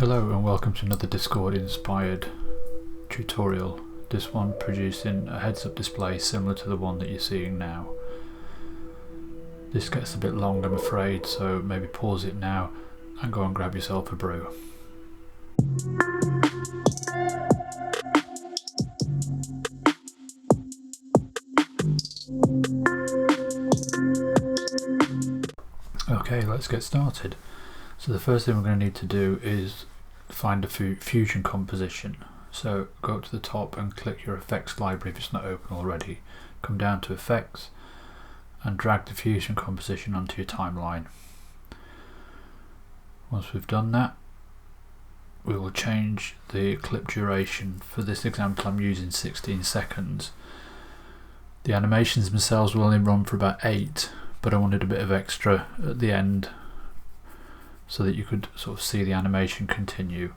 Hello and welcome to another Discord inspired tutorial, this one producing a heads up display similar to the one that you're seeing now. This gets a bit long, I'm afraid, so maybe pause it now and go and grab yourself a brew. Okay, let's get started. So the first thing we're going to need to do is find a fusion composition. So go up to the top and click your effects library if it's not open already. Come down to effects and drag the fusion composition onto your timeline. Once we've done that, we will change the clip duration. For this example I'm using 16 seconds. The animations themselves will only run for about 8, but I wanted a bit of extra at the end so that you could sort of see the animation continue.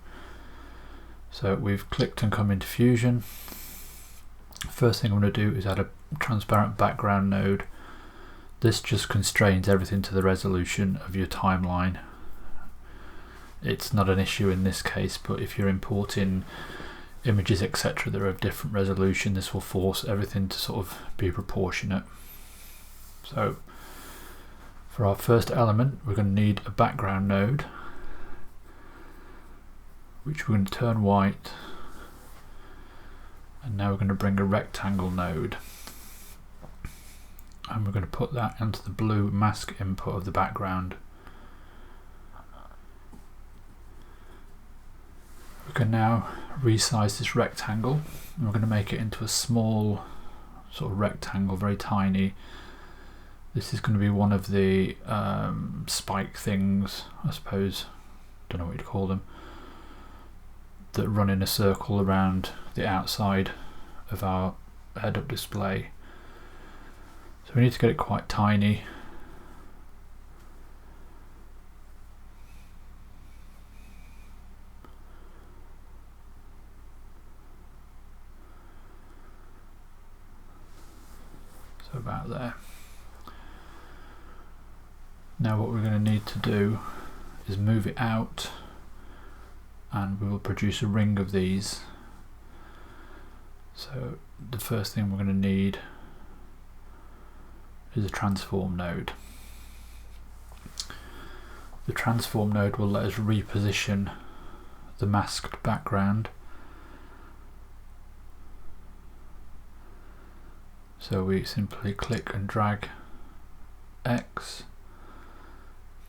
So we've clicked and come into Fusion. First thing I'm going to do is add a transparent background node. This just constrains everything to the resolution of your timeline. It's not an issue in this case, but if you're importing images etc. that are of different resolution, this will force everything to sort of be proportionate. So for our first element we're going to need a background node, which we're going to turn white, and now we're going to bring a rectangle node and we're going to put that into the blue mask input of the background. We can now resize this rectangle and we're going to make it into a small sort of rectangle, very tiny. This is going to be one of the spike things, I suppose, don't know what you'd call them, that run in a circle around the outside of our head-up display. So we need to get it quite tiny. So about there. Now what we're going to need to do is move it out, and we will produce a ring of these. So the first thing we're going to need is a transform node. The transform node will let us reposition the masked background. So we simply click and drag X,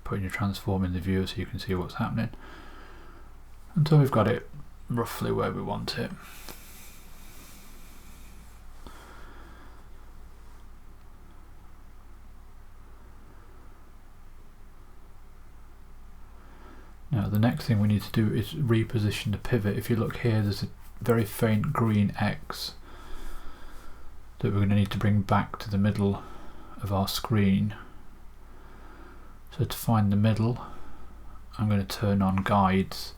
putting your transform in the viewer so you can see what's happening, until we've got it roughly where we want it. Now the next thing we need to do is reposition the pivot. If you look here, there's a very faint green X that we're going to need to bring back to the middle of our screen. So to find the middle, I'm going to turn on guides,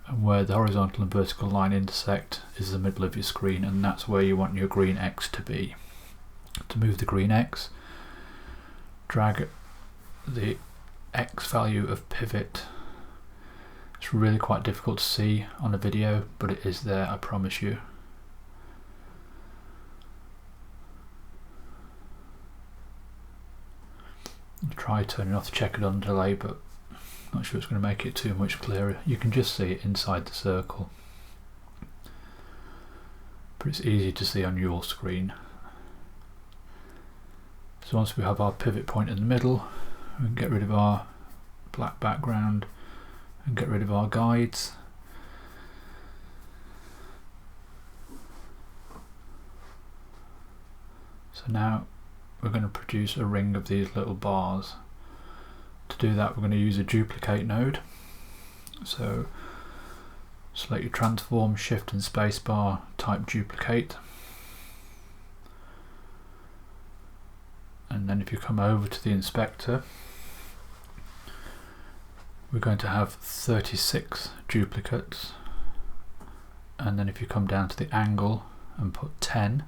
and where the horizontal and vertical line intersect is the middle of your screen, and that's where you want your green X to be. To move the green X, drag the X value of pivot. It's really quite difficult to see on a video, but it is there, I promise you. Try turning off the checkered underlay, but not sure it's going to make it too much clearer. You can just see it inside the circle, but it's easy to see on your screen. So once we have our pivot point in the middle, we can get rid of our black background and get rid of our guides. So now we're going to produce a ring of these little bars. To do that, we're going to use a duplicate node. So select your transform, shift and spacebar, type duplicate, and then if you come over to the inspector, we're going to have 36 duplicates, and then if you come down to the angle and put 10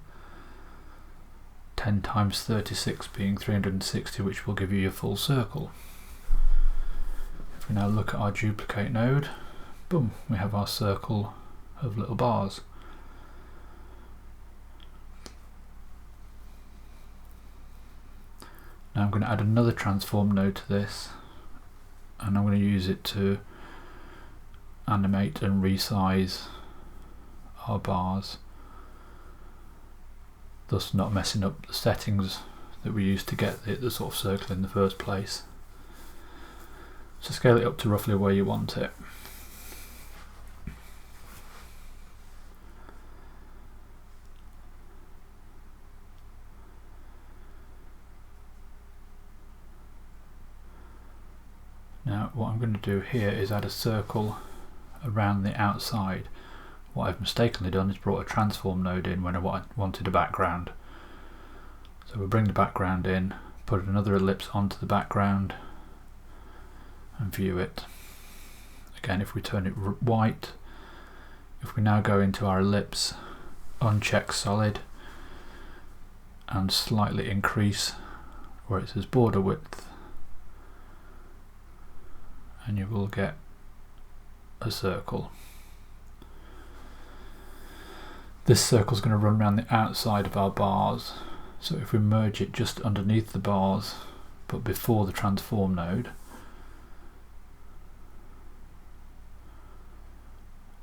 times 36 being 360, which will give you your full circle. If we now look at our duplicate node, boom, we have our circle of little bars. Now I'm going to add another transform node to this, and I'm going to use it to animate and resize our bars, thus not messing up the settings that we used to get the sort of circle in the first place. So scale it up to roughly where you want it. Now what I'm going to do here is add a circle around the outside. What I've mistakenly done is brought a transform node in when I wanted a background. So we'll bring the background in, put another ellipse onto the background and view it. Again, if we turn it white, if we now go into our ellipse, uncheck solid and slightly increase where it says border width, and you will get a circle. This circle is going to run around the outside of our bars, so if we merge it just underneath the bars but before the transform node,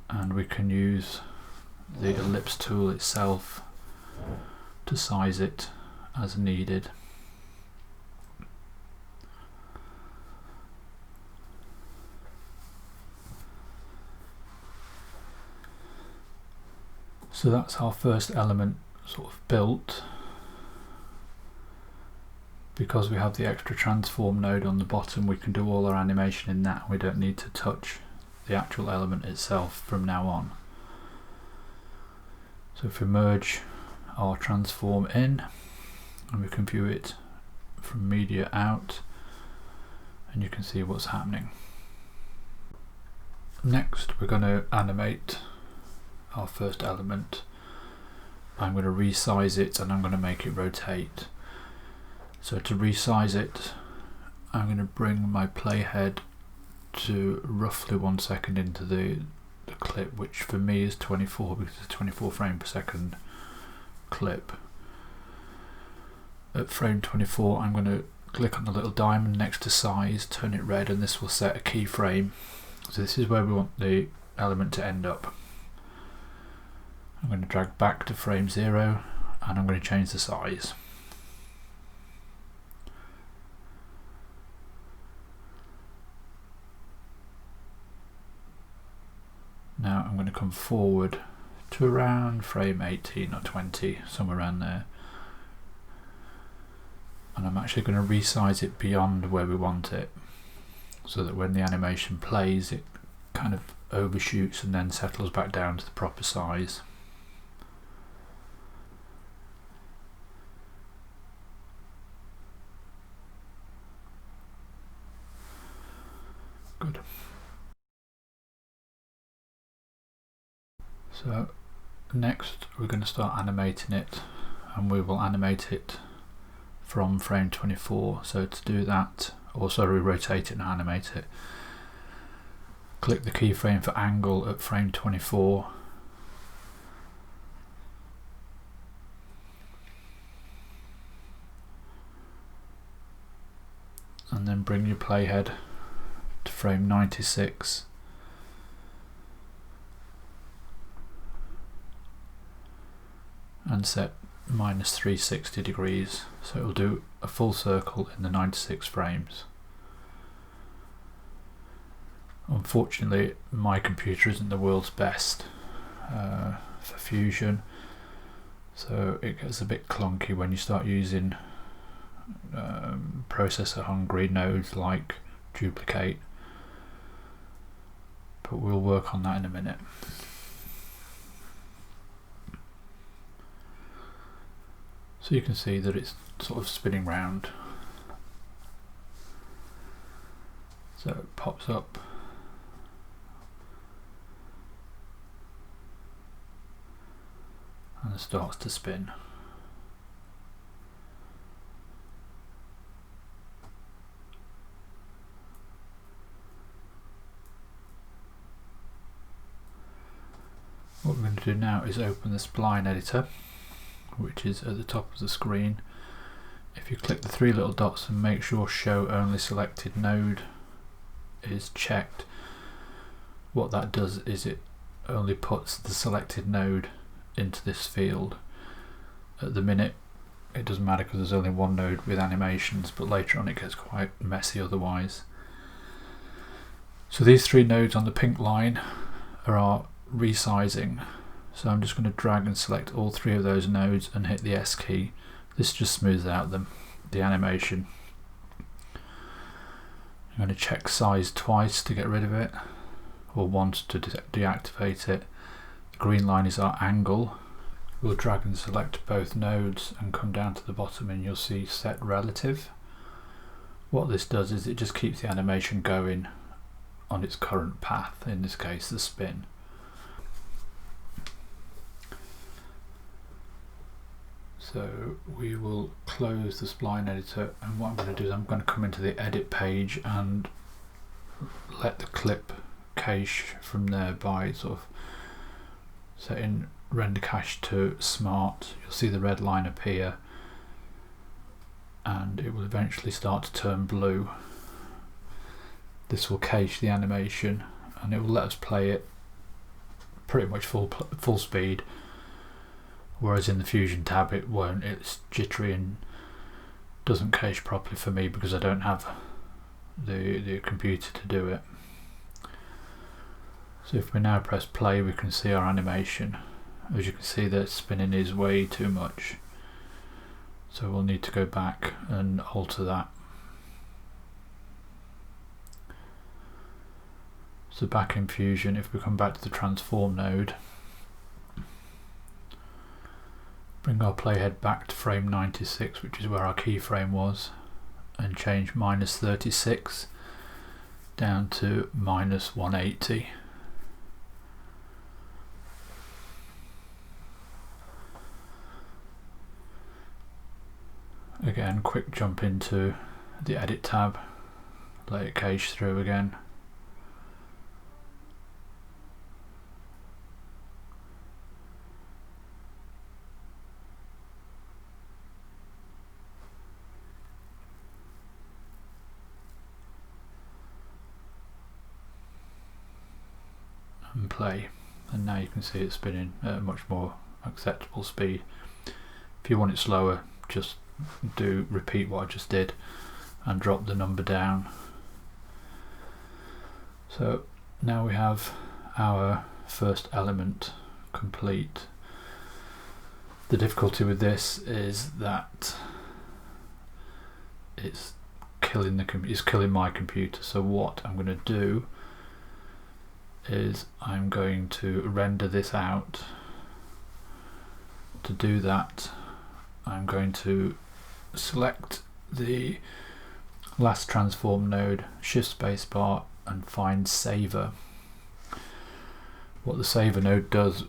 and we can use the ellipse tool itself to size it as needed. So that's our first element sort of built. Because we have the extra transform node on the bottom, we can do all our animation in that. We don't need to touch the actual element itself from now on. So if we merge our transform in, and we can view it from media out, and you can see what's happening. Next we're going to animate our first element. I'm going to resize it and I'm going to make it rotate. So to resize it, I'm going to bring my playhead to roughly 1 second into the clip, which for me is 24 because it's a 24 frame per second clip. At frame 24 I'm going to click on the little diamond next to size, turn it red, and this will set a keyframe. So this is where we want the element to end up. I'm going to drag back to frame 0 and I'm going to change the size. Now I'm going to come forward to around frame 18 or 20, somewhere around there. And I'm actually going to resize it beyond where we want it, so that when the animation plays it kind of overshoots and then settles back down to the proper size. Good. So next we're going to start animating it, and we will animate it from frame 24. So to do that, or sorry, rotate it and animate it, click the keyframe for angle at frame 24, and then bring your playhead to frame 96 and set minus 360 degrees, so it will do a full circle in the 96 frames. Unfortunately my computer isn't the world's best for Fusion, so it gets a bit clunky when you start using processor hungry nodes like duplicate, but we'll work on that in a minute. So you can see that it's sort of spinning round. So it pops up and it starts to spin. What we're going to do now is open the spline editor, which is at the top of the screen. If you click the three little dots and make sure show only selected node is checked, what that does is it only puts the selected node into this field. At the minute it doesn't matter because there's only one node with animations, but later on it gets quite messy otherwise. So these three nodes on the pink line are our resizing. So I'm just going to drag and select all three of those nodes and hit the S key. This just smooths out the animation. I'm going to check size twice to get rid of it, or once to deactivate it. The green line is our angle. We'll drag and select both nodes and come down to the bottom and you'll see set relative. What this does is it just keeps the animation going on its current path, in this case the spin. So we will close the spline editor, and what I'm going to do is I'm going to come into the edit page and let the clip cache from there by sort of setting render cache to smart. You'll see the red line appear and it will eventually start to turn blue. This will cache the animation and it will let us play it pretty much full speed, whereas in the Fusion tab it won't. It's jittery and doesn't cache properly for me because I don't have the computer to do it. So if we now press play, we can see our animation. As you can see, the spinning is way too much, so we'll need to go back and alter that. So back in Fusion, if we come back to the transform node, bring our playhead back to frame 96, which is where our keyframe was, and change -36 down to -180. Again, quick jump into the edit tab, let it cache through again. And play, and now you can see it spinning at a much more acceptable speed. If you want it slower, just repeat what I just did and drop the number down. So now we have our first element complete. The difficulty with this is that it's killing my computer. So what I'm going to do is I'm going to render this out. To do that, I'm going to select the last transform node, shift spacebar and find saver. What the saver node does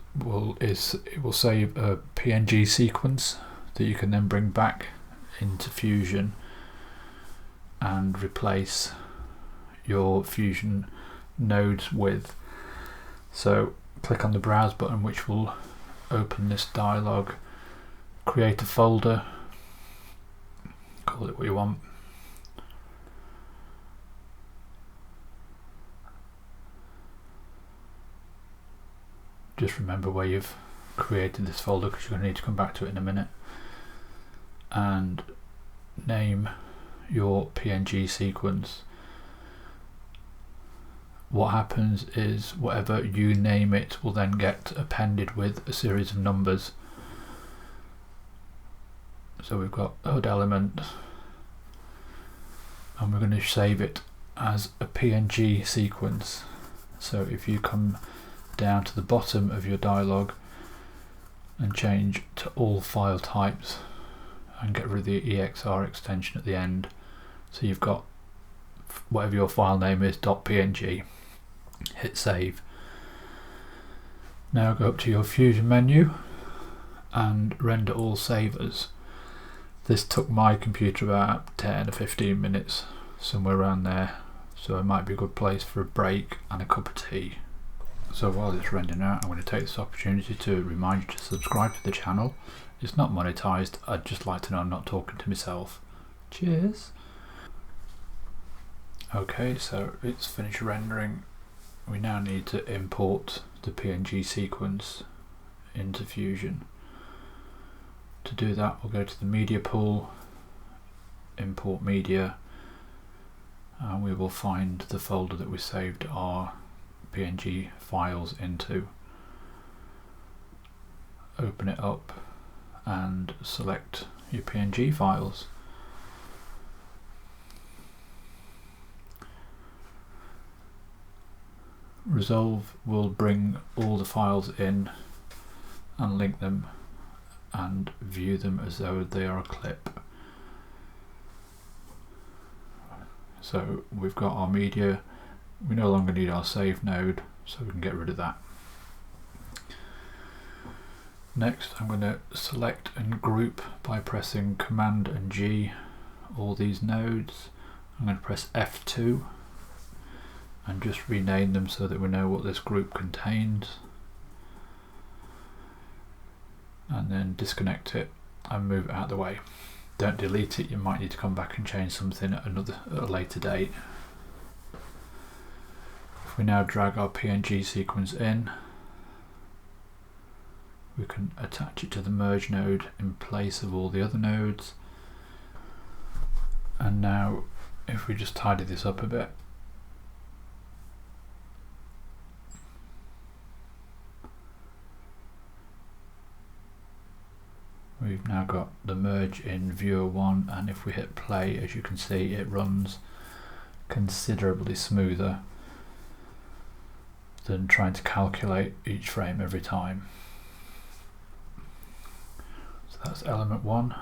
is it will save a PNG sequence that you can then bring back into Fusion and replace your Fusion nodes with. So click on the browse button, which will open this dialog, create a folder, call it what you want. Just remember where you've created this folder because you're going to need to come back to it in a minute, and name your PNG sequence. What happens is whatever you name it will then get appended with a series of numbers. So we've got HUD element, and we're going to save it as a PNG sequence. So if you come down to the bottom of your dialog and change to all file types and get rid of the EXR extension at the end, so you've got whatever your file name is, .png, hit save. Now go up to your Fusion menu and render all savers. This took my computer about 10 or 15 minutes, somewhere around there, so it might be a good place for a break and a cup of tea. So while it's rendering out, I'm going to take this opportunity to remind you to subscribe to the channel. It's not monetized, I'd just like to know I'm not talking to myself. Cheers! Okay, so it's finished rendering. We now need to import the PNG sequence into Fusion. To do that, we'll go to the media pool, import media, and we will find the folder that we saved our PNG files into. Open it up and select your PNG files. Resolve will bring all the files in and link them and view them as though they are a clip. So we've got our media, we no longer need our save node, so we can get rid of that. Next, I'm going to select and group by pressing Command and G all these nodes. I'm going to press F2 and just rename them so that we know what this group contains, and then disconnect it and move it out of the way. Don't delete it, you might need to come back and change something at a later date. If we now drag our PNG sequence in, we can attach it to the merge node in place of all the other nodes. And now if we just tidy this up a bit, we've now got the merge in viewer 1, and if we hit play, as you can see, it runs considerably smoother than trying to calculate each frame every time. So that's element 1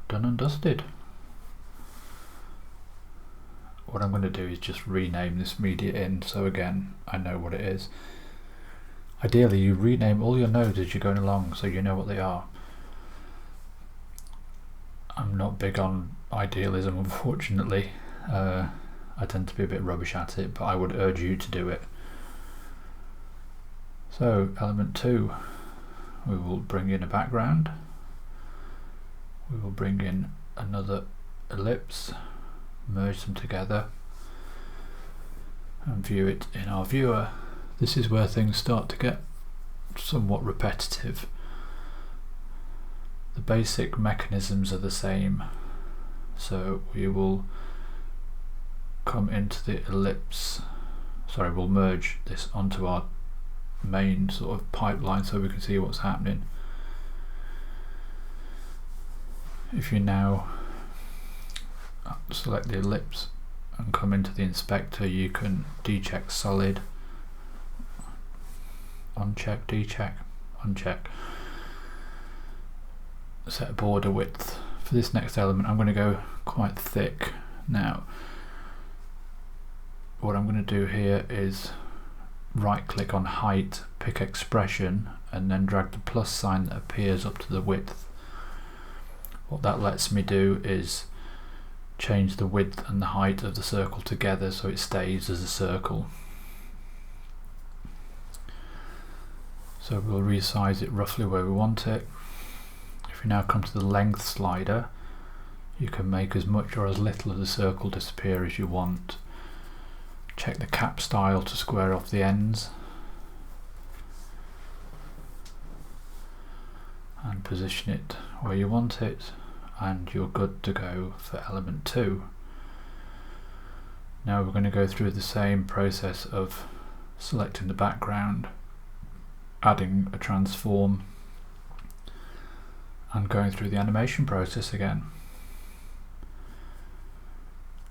done and dusted. What I'm going to do is just rename this media in, so again I know what it is. Ideally you rename all your nodes as you're going along so you know what they are. I'm not big on idealism, unfortunately. I tend to be a bit rubbish at it, but I would urge you to do it. So element 2, we will bring in a background. We will bring in another ellipse, merge them together and view it in our viewer. This is where things start to get somewhat repetitive. The basic mechanisms are the same, so we will come into the ellipse, we'll merge this onto our main sort of pipeline so we can see what's happening. If you now select the ellipse and come into the inspector, you can decheck solid, uncheck, decheck, uncheck. Set border width. For this next element I'm going to go quite thick. Now what I'm going to do here is right click on height, pick expression, and then drag the plus sign that appears up to the width. What that lets me do is change the width and the height of the circle together so it stays as a circle. So we'll resize it roughly where we want it. If you now come to the length slider, you can make as much or as little of the circle disappear as you want. Check the cap style to square off the ends and position it where you want it, and you're good to go for element 2. Now we're going to go through the same process of selecting the background, adding a transform, and going through the animation process again.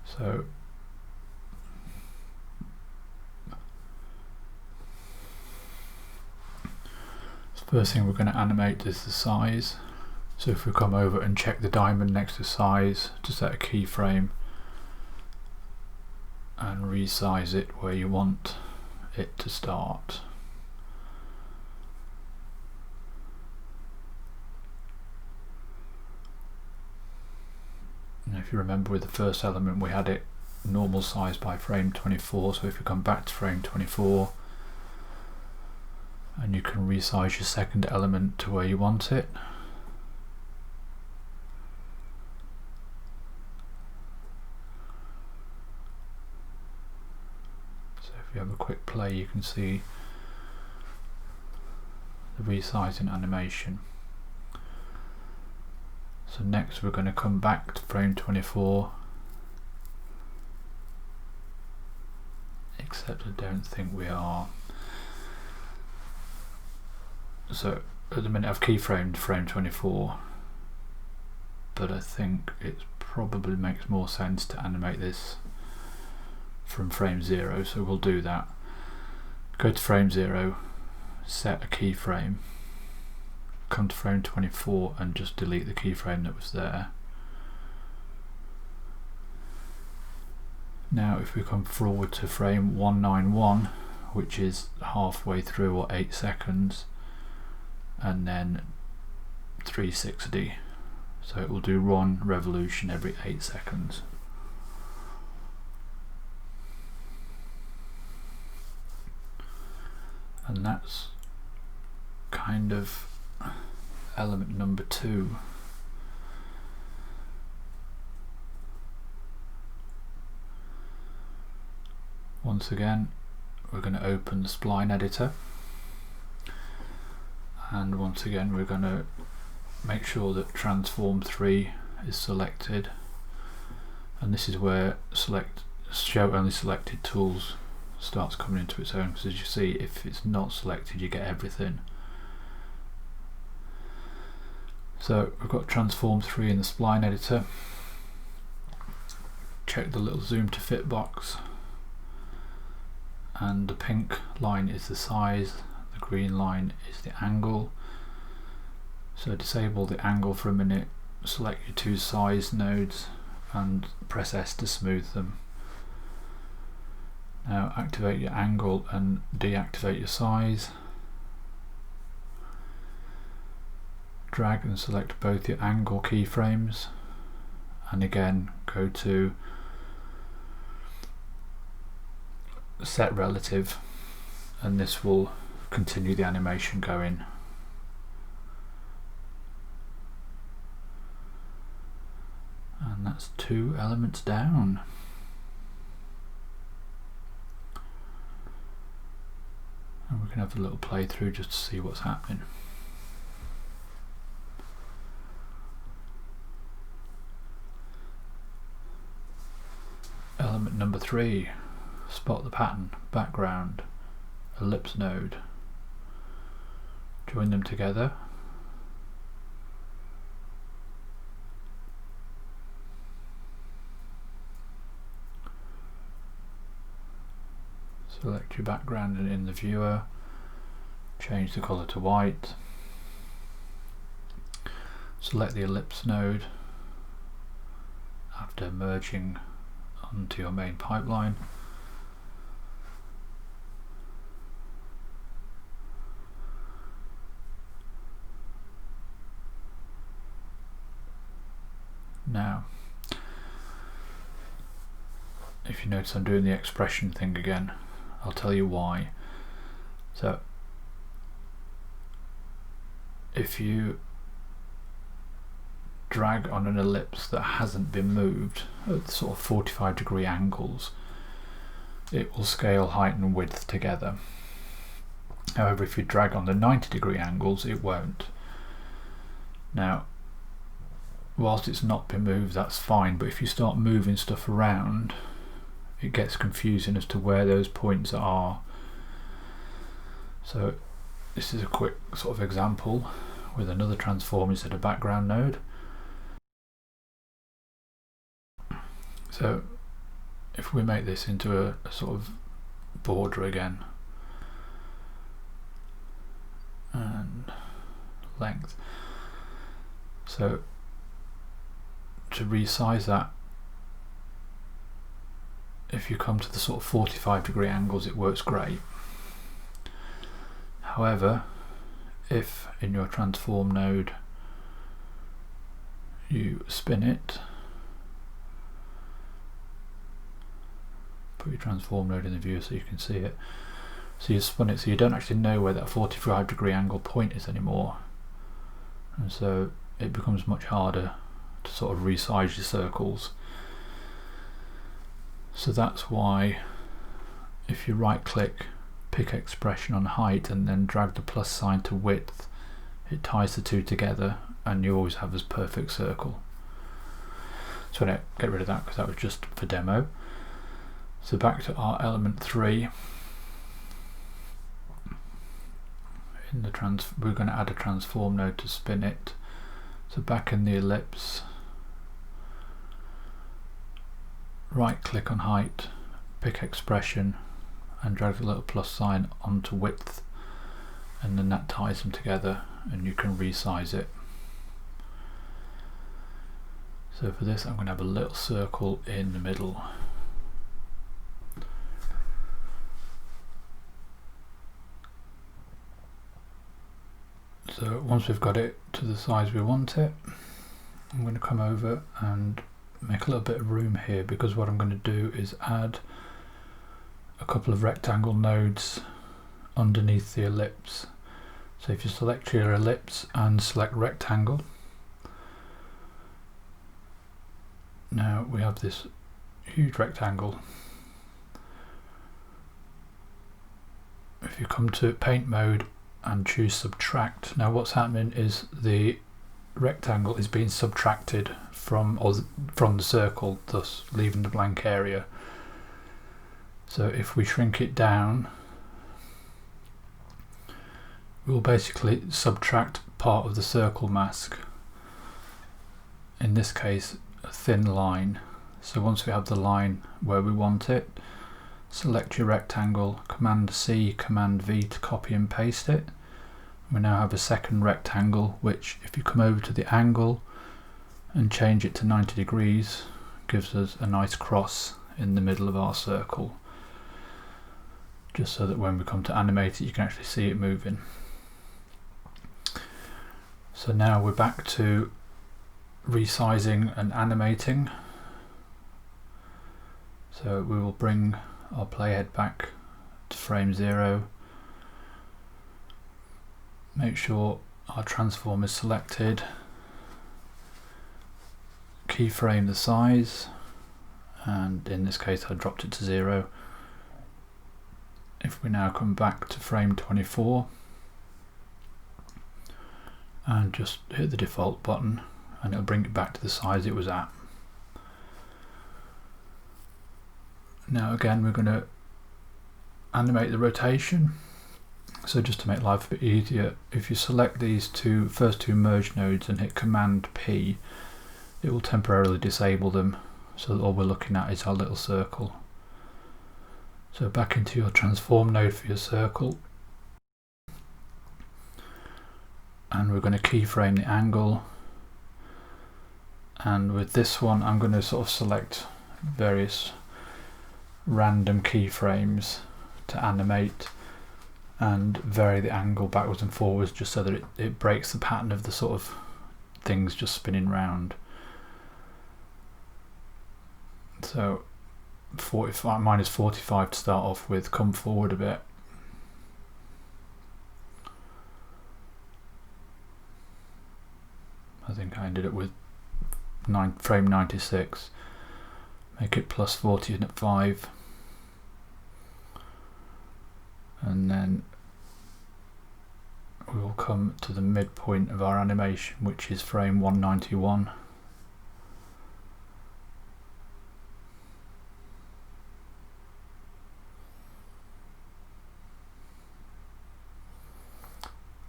So the first thing we're going to animate is the size. So if we come over and check the diamond next to size to set a keyframe and resize it where you want it to start. And if you remember with the first element we had it normal size by frame 24, so if we come back to frame 24 can resize your second element to where you want it. So if you have a quick play, you can see the resizing animation. So next we're going to come back to frame 24, except I don't think we are. So at the minute I've keyframed frame 24, but I think it probably makes more sense to animate this from frame 0, so we'll do that. Go to frame 0, set a keyframe, come to frame 24 and just delete the keyframe that was there. Now if we come forward to frame 191, which is halfway through, or 8 seconds, and then 360, so it will do 1 revolution every 8 seconds. And that's kind of element number 2. Once again, we're going to open the spline editor, and once again we're going to make sure that transform 3 is selected, and this is where show only selected tools starts coming into its own, because as you see, if it's not selected you get everything. So we've got transform 3 in the spline editor. Check the little zoom to fit box, and the pink line is the size, the green line is the angle. So disable the angle for a minute, select your 2 size nodes and press S to smooth them. Now activate your angle and deactivate your size. Drag and select both your angle keyframes, and again go to set relative, and this will continue the animation going. And that's 2 elements down. And we can have a little playthrough just to see what's happening. Element number 3, spot the pattern, background, ellipse node. Join them together. Select your background in the viewer, change the colour to white, select the ellipse node after merging onto your main pipeline. Now, if you notice I'm doing the expression thing again, I'll tell you why. So if you drag on an ellipse that hasn't been moved at sort of 45-degree angles, it will scale height and width together. However, if you drag on the 90-degree angles, it won't. Now, whilst it's not been moved, that's fine, but if you start moving stuff around, it gets confusing as to where those points are. So this is a quick sort of example with another transform instead of background node. So if we make this into a sort of border again, and length, so to resize that, if you come to the sort of 45-degree angles, it works great. However, if in your transform node you spin it, put your transform node in the viewer so you can see it, So you spun it so you don't actually know where that 45-degree angle point is anymore, and so it becomes much harder to sort of resize your circles. So that's why if you right click, pick expression on height and then drag the plus sign to width, it ties the two together and you always have this perfect circle. So I'm going to get rid of that because that was just for demo. So back to our element 3. In the we're going to add a transform node to spin it. So back in the ellipse, right click on height, pick expression and drag the little plus sign onto width, and then that ties them together and you can resize it. So for this I'm going to have a little circle in the middle. So once we've got it to the size we want it, I'm going to come over and make a little bit of room here, because what I'm going to do is add a couple of rectangle nodes underneath the ellipse. So if you select your ellipse and select rectangle, now we have this huge rectangle. If you come to paint mode and choose subtract, now what's happening is the rectangle is being subtracted from the circle, thus leaving the blank area. So if we shrink it down, we'll basically subtract part of the circle mask, in this case a thin line. So once we have the line where we want it, select your rectangle, Command C, Command V to copy and paste it. We now have a second rectangle, which if you come over to the angle and change it to 90 degrees gives us a nice cross in the middle of our circle, just so that when we come to animate it you can actually see it moving. So now we're back to resizing and animating. So we will bring our playhead back to frame 0. Make sure our transform is selected, keyframe the size, and in this case I dropped it to 0. If we now come back to frame 24 and just hit the default button, and it'll bring it back to the size it was at. Now again we're going to animate the rotation. So just to make life a bit easier, if you select these first two merge nodes and hit Command P, it will temporarily disable them, so that all we're looking at is our little circle. So back into your transform node for your circle, and we're going to keyframe the angle, and with this one I'm going to sort of select various random keyframes to animate and vary the angle backwards and forwards, just so that it breaks the pattern of the sort of things just spinning round. So 45 minus 45 to start off with, come forward a bit. I think I ended up with frame 96. Make it plus 40 at 5. And then we will come to the midpoint of our animation, which is frame 191.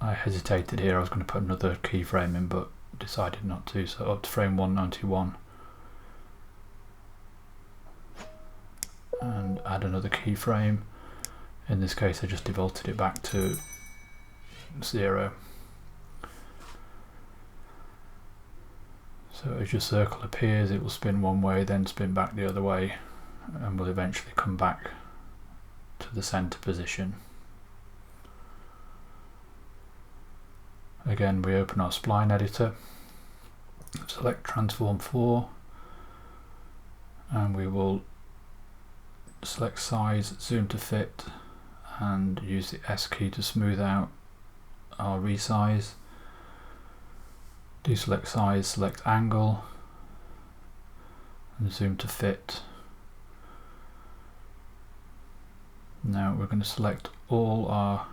I hesitated here, I was going to put another keyframe in but decided not to, so up to frame 191 and add another keyframe. In this case I just defaulted it back to 0. So as your circle appears it will spin one way, then spin back the other way, and will eventually come back to the center position. Again we open our spline editor, select transform 4, and we will select size, zoom to fit, and use the S key to smooth out our resize. Deselect size, select angle, and zoom to fit. Now we're going to select all our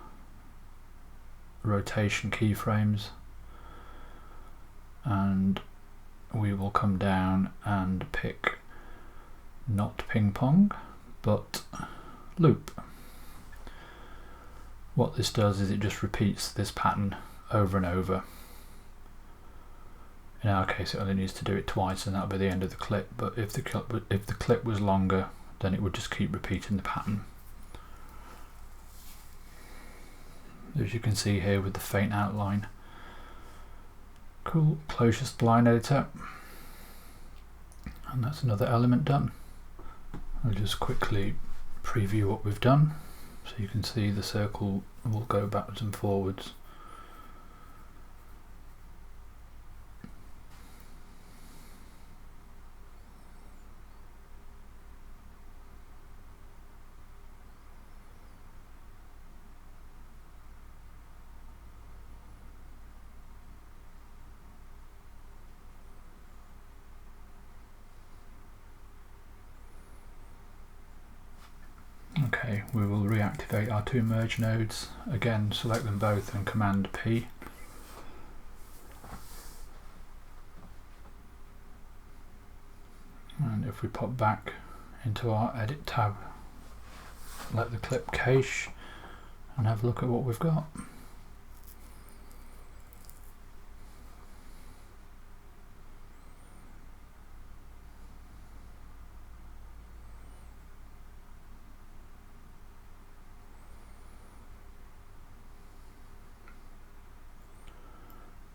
rotation keyframes, and we will come down and pick not ping pong but loop. What this does is it just repeats this pattern over and over. In our case it only needs to do it twice and that'll be the end of the clip, but if the clip was longer then it would just keep repeating the pattern. As you can see here with the faint outline. Cool, close your spline editor, and that's another element done. I'll just quickly preview what we've done so you can see the circle will go backwards and forwards. Okay, we will reactivate our two merge nodes. Again, select them both and Command P. And if we pop back into our Edit tab, let the clip cache and have a look at what we've got.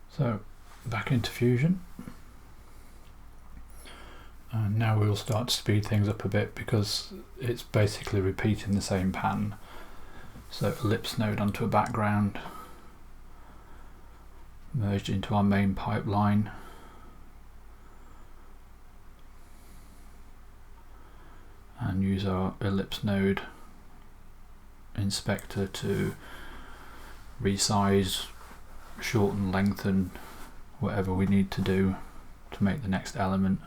So back into Fusion, and now we'll start to speed things up a bit because it's basically repeating the same pattern. So ellipse node onto a background, merged into our main pipeline, and use our ellipse node inspector to resize, shorten, lengthen, whatever we need to do to make the next element.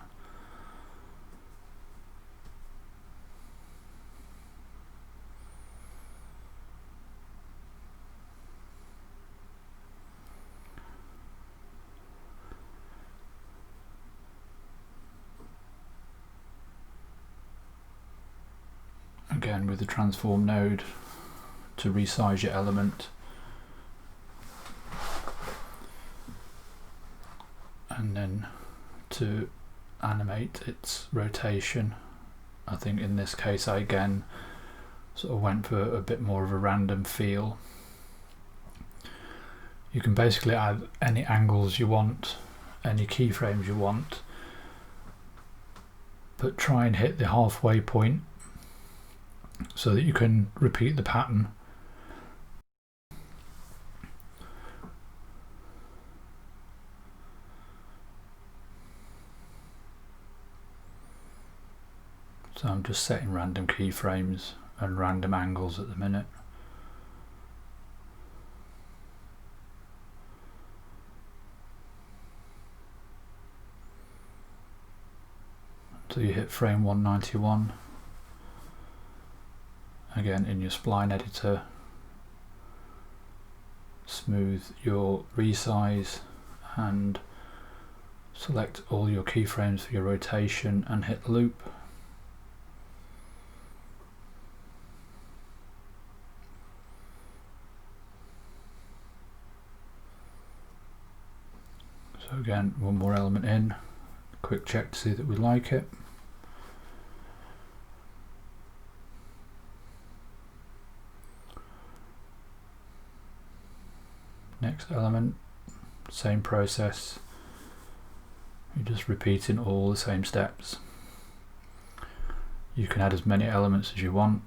Again with the transform node to resize your element, and then to animate its rotation. I think in this case I again sort of went for a bit more of a random feel. You can basically add any angles you want, any keyframes you want, but try and hit the halfway point so that you can repeat the pattern. So I'm just setting random keyframes and random angles at the minute. Until you hit frame 191. Again in your spline editor, smooth your resize and select all your keyframes for your rotation and hit the loop. So again, one more element in, quick check to see that we like it. Next element, same process, you're just repeating all the same steps. You can add as many elements as you want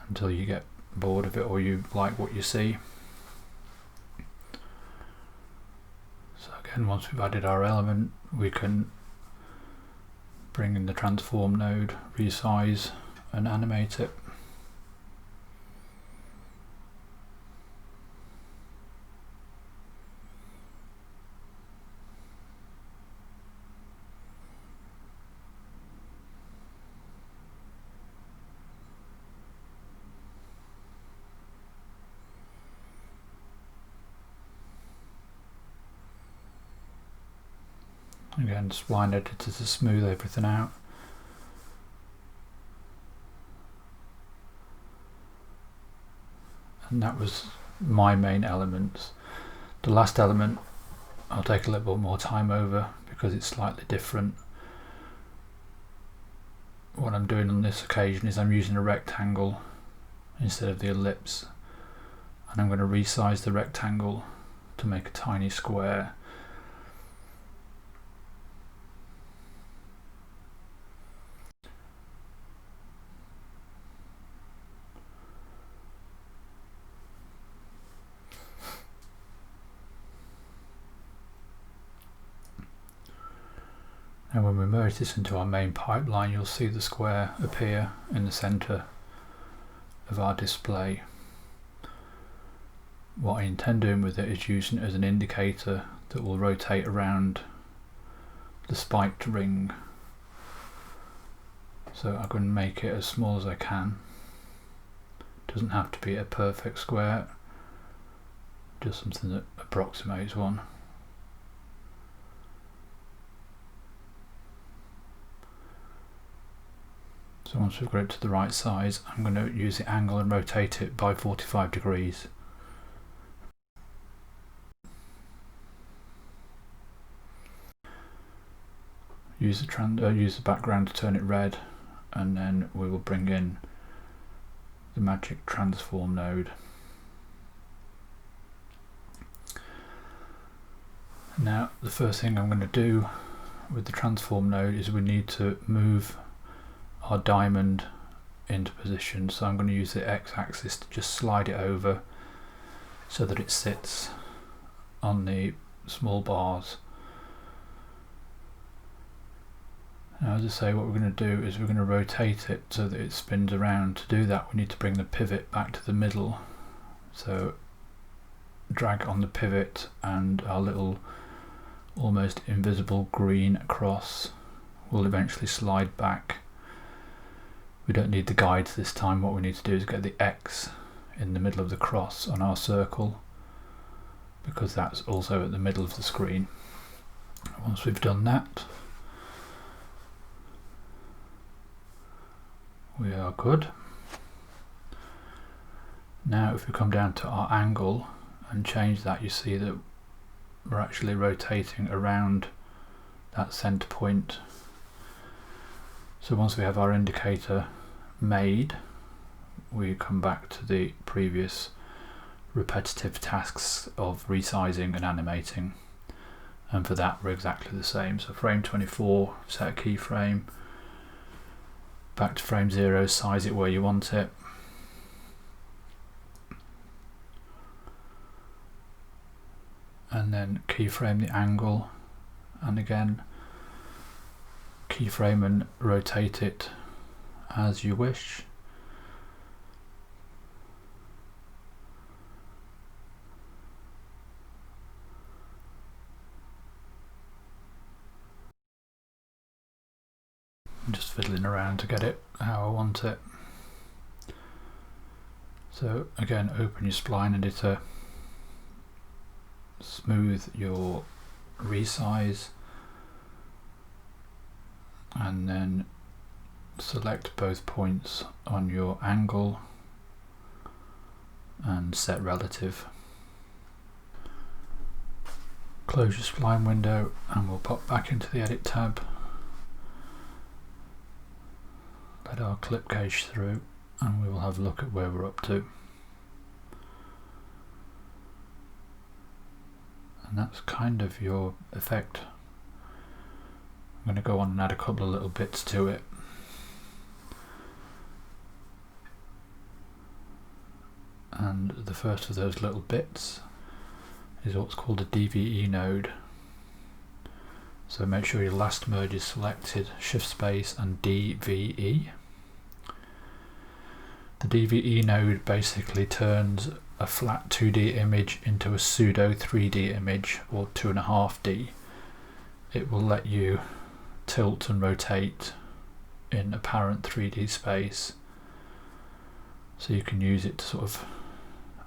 until you get bored of it or you like what you see. So again, once we've added our element, we can bring in the transform node, resize and animate it. Again, spline editor to smooth everything out. And that was my main elements. The last element I'll take a little bit more time over because it's slightly different. What I'm doing on this occasion is I'm using a rectangle instead of the ellipse, and I'm going to resize the rectangle to make a tiny square. And when we merge this into our main pipeline, you'll see the square appear in the center of our display. What I intend doing with it is using it as an indicator that will rotate around the spiked ring. So I'm going to make it as small as I can. It doesn't have to be a perfect square, just something that approximates one. So once we've got it to the right size, I'm going to use the angle and rotate it by 45 degrees. Use the background to turn it red, and then we will bring in the magic transform node. Now the first thing I'm going to do with the transform node is we need to move our diamond into position, so I'm going to use the x-axis to just slide it over so that it sits on the small bars. Now, as I say, what we're going to do is we're going to rotate it so that it spins around. To do that, we need to bring the pivot back to the middle, so drag on the pivot and our little almost invisible green cross will eventually slide back. We don't need the guides this time. What we need to do is get the X in the middle of the cross on our circle, because that's also at the middle of the screen. Once we've done that, we are good. Now if we come down to our angle and change that, you see that we're actually rotating around that center point. So once we have our indicator made, we come back to the previous repetitive tasks of resizing and animating, and for that we're exactly the same. So frame 24, set a keyframe, back to frame 0, size it where you want it, and then keyframe the angle, and again keyframe and rotate it as you wish. I'm just fiddling around to get it how I want it. So again, open your spline editor, smooth your resize, and then select both points on your angle and set relative. Close your spline window and we'll pop back into the edit tab, let our clip cache through, and we will have a look at where we're up to. And that's kind of your effect. I'm going to go on and add a couple of little bits to it. And the first of those little bits is what's called a DVE node. So make sure your last merge is selected, shift space and DVE. The DVE node basically turns a flat 2D image into a pseudo 3D image, or 2.5D. It will let you tilt and rotate in apparent 3D space, so you can use it to sort of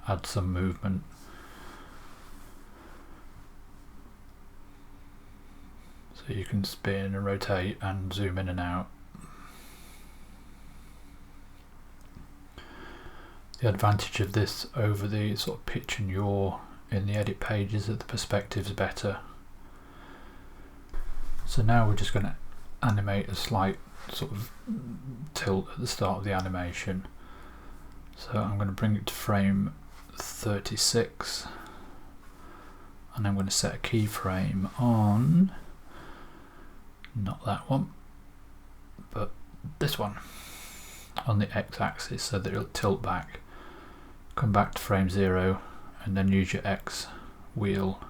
add some movement. So you can spin and rotate and zoom in and out. The advantage of this over the sort of pitch and yaw in the edit page is that the perspective's better. So now we're just going to animate a slight sort of tilt at the start of the animation. So I'm going to bring it to frame 36 and I'm going to set a keyframe on, not that one, but this one, on the x-axis, so that it'll tilt back. Come back to frame 0 and then use your X wheel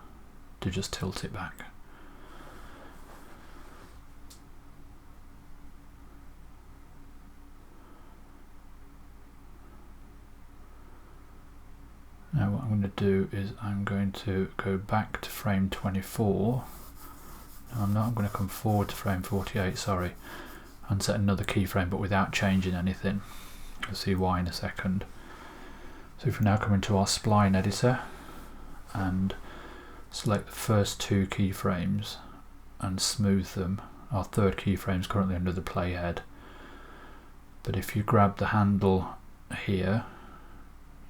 to just tilt it back. Now what I'm going to do is I'm going to go back to frame 24. No, I'm not. I'm going to come forward to frame 48, sorry, and set another keyframe, but without changing anything. You'll see why in a second. So if we now come into our spline editor and select the first two keyframes and smooth them, our third keyframe is currently under the playhead, but if you grab the handle here,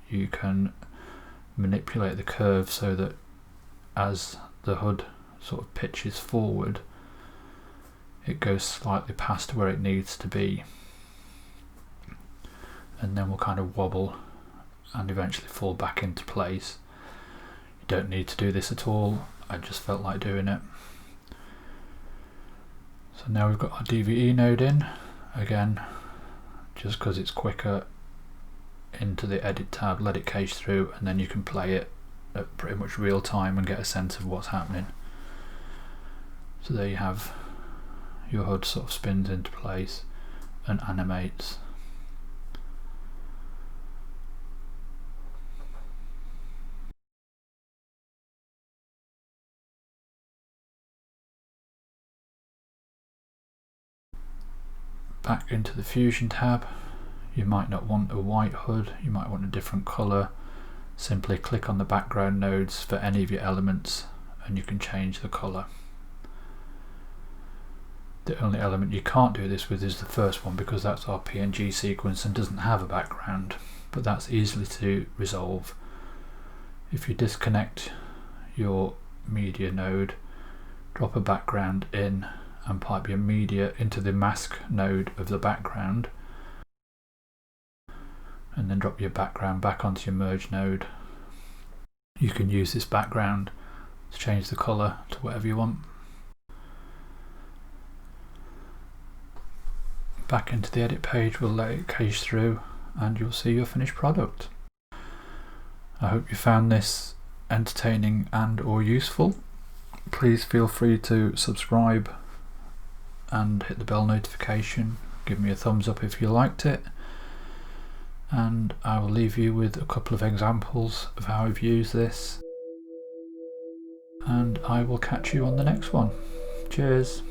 you can manipulate the curve so that as the HUD sort of pitches forward, it goes slightly past where it needs to be, and then we'll kind of wobble and eventually fall back into place. You don't need to do this at all, I just felt like doing it. So now we've got our DVE node in, again, just because it's quicker, into the edit tab, let it cache through, and then you can play it at pretty much real time and get a sense of what's happening. So there you have your HUD sort of spins into place and animates. Back into the Fusion tab, you might not want a white HUD, you might want a different colour. Simply click on the background nodes for any of your elements and you can change the colour. The only element you can't do this with is the first one, because that's our PNG sequence and doesn't have a background, but that's easily to resolve. If you disconnect your media node, drop a background in and pipe your media into the mask node of the background, and then drop your background back onto your merge node, you can use this background to change the colour to whatever you want. Back into the edit page, we'll let it cache through and you'll see your finished product. I hope you found this entertaining and or useful. Please feel free to subscribe and hit the bell notification. Give me a thumbs up if you liked it, and I will leave you with a couple of examples of how I've used this, and I will catch you on the next one. Cheers.